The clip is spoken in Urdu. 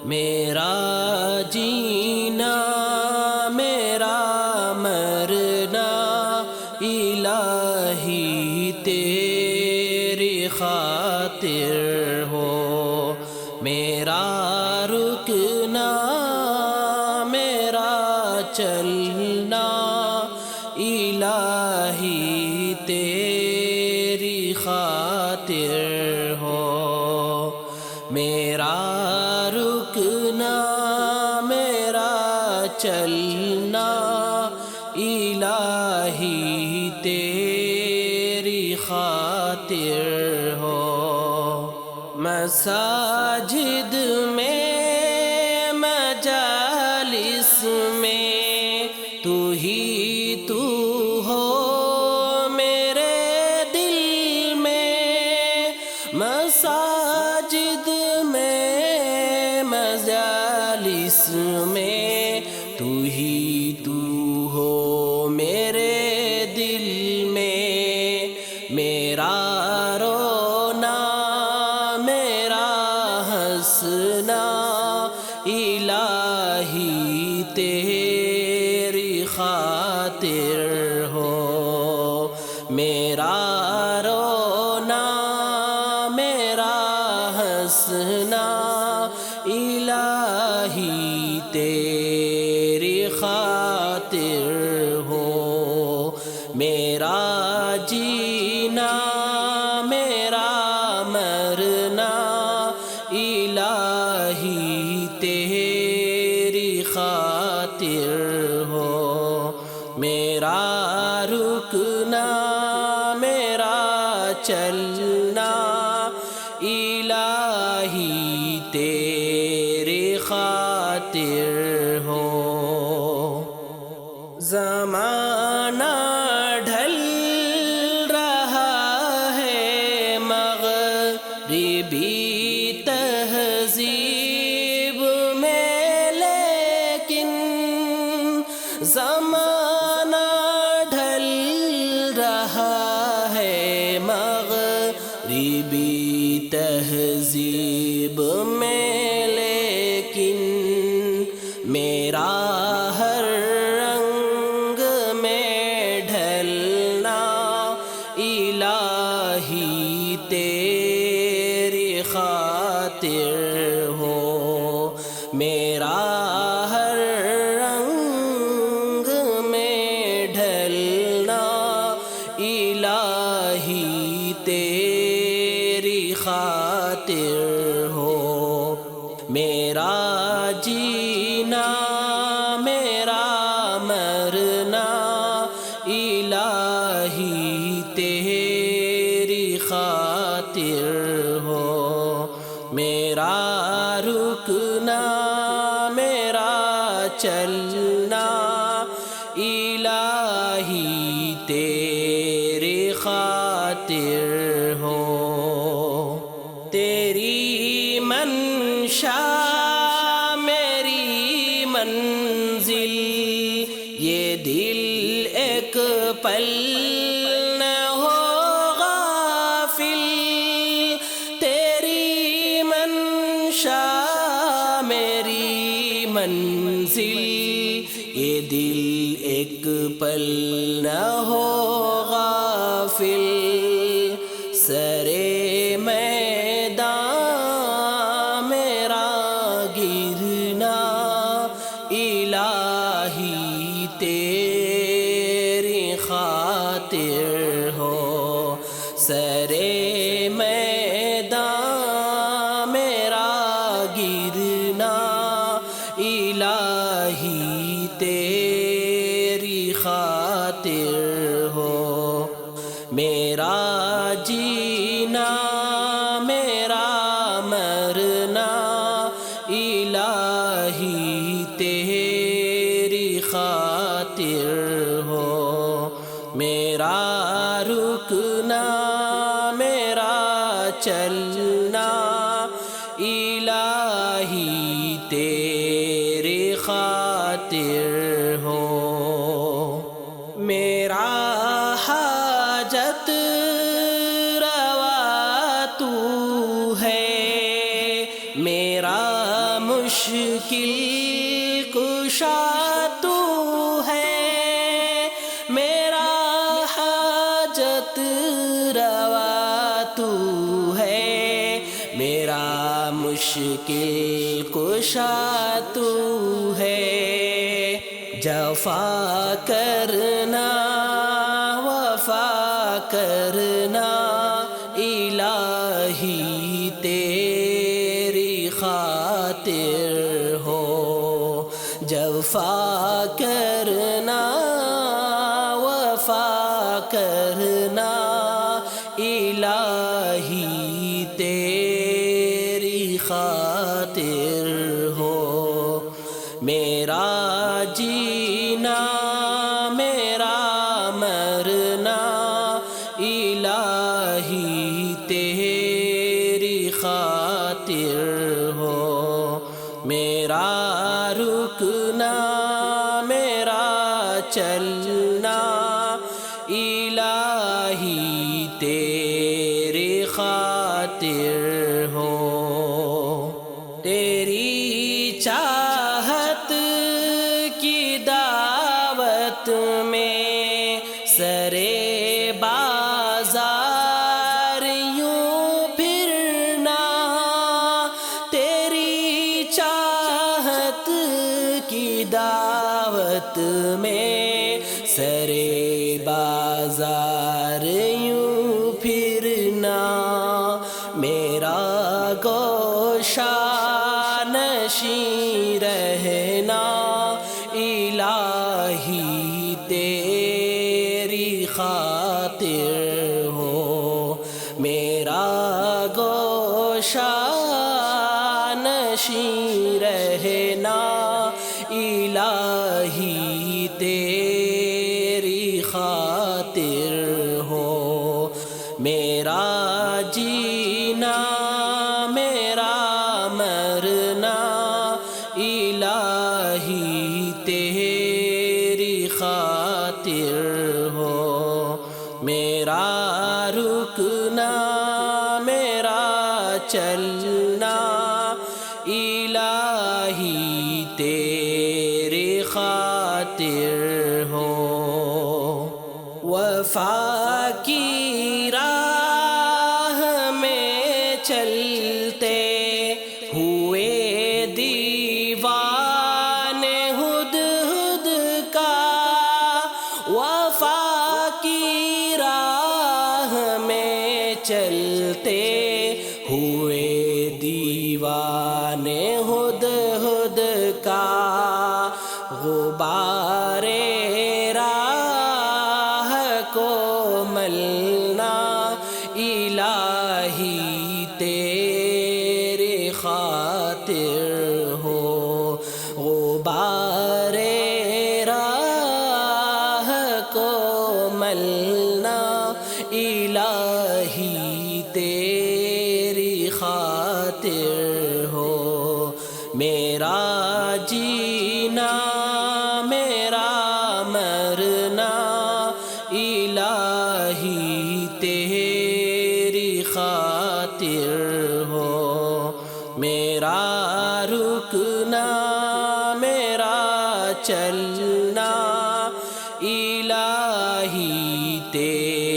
میرا جینا میرا مرنا الہی تیری خاطر ہو، میرا رکنا میرا چلنا الہی تیری خاطر ہو، میرا رکنا میرا چلنا الہی تیری خاطر ہو، مساجد میں مجالس میں تو ہی تو ہو میرے دل میں، مساجد میں مجالس میں تو ہی تو ہو میرے دل میں، میرا رونا میرا ہنسنا الہی تیری خاطر ہو، میرا رونا میرا ہنسنا الہی تیری خاطر ہو، میرا جینا میرا مرنا الہی تیری خاطر ہو، میرا رکنا میرا چلنا الہی تیری خاطر ہو، زمانہ ڈھل رہا ہے مغربی تہذیب میں، لیکن زمانہ ڈھل رہا ہے مغربی تہذیب میں، لیکن میرا ہر رنگ میں ڈھلنا الہی تیری خاطر ہو، میرا ہر رنگ میں ڈھلنا الہی تیری خاطر ہو، میرا جینا میرا مرنا الہی تیری خاطر ہو، میرا رکنا میرا چلنا الہی تیری خاطر ہو، تیری منشا میری منزل، یہ دل ایک پل نہ ہو غافل، تیری منشا میری منزل، یہ دل ایک پل نہ ہو غافل، سرے میدان میرا گرنا الہی تیری خاطر ہو، سرے میدان میرا گرنا الہی تیری خاطر ہو، میرا جینا میرا مرنا الہی تیری خاطر ہو، میرا رکنا میرا چلنا الہی تیری خاطر ہو، میرا حاجت روا تو ہے، میرا مشکل کشا تو ہے، میرا حاجت روا تو ہے، میرا مشکل کشا تو ہے۔ جفا کرنا وفا کرنا الہی تیری خاطر ہو، جفا کرنا وفا کرنا الہی تیری خاطر ہو۔ میرا جینا میرا مرنا الہی تیری خاطر ہو، میرا رکنا میرا چلنا الہی تیری خاطر ہو۔ تیری چاہت کی دعوت میں سرے بازار یوں پھرنا، تیری چاہت کی دعوت میں سرے بازار یوں پھرنا، میرا گوشہ نشیں رہنا الہی تیری خاطر ہو، میرا گوشہ نشیں رہنا الہی تیری خاطر ہو، میرا جینا میرا مرنا الہی تیری خاطر ہو، میرا رکنا میرا چلنا الہی تیری خاطر ہو۔ وفا کی راہ میں چلتے ہوئے دیوانے ہدہد کا، وفا کی راہ میں چلتے ہوئے دیوانے ہدہد کا، غبار راہ کو ملنا الہی تیری خاطر ہو، غبار راہ کو ملنا الہی تیری خاطر ہو، میرا جینا میرا مرنا الہی تیری خاطر ہو، میرا رکنا میرا چلنا الہی تیری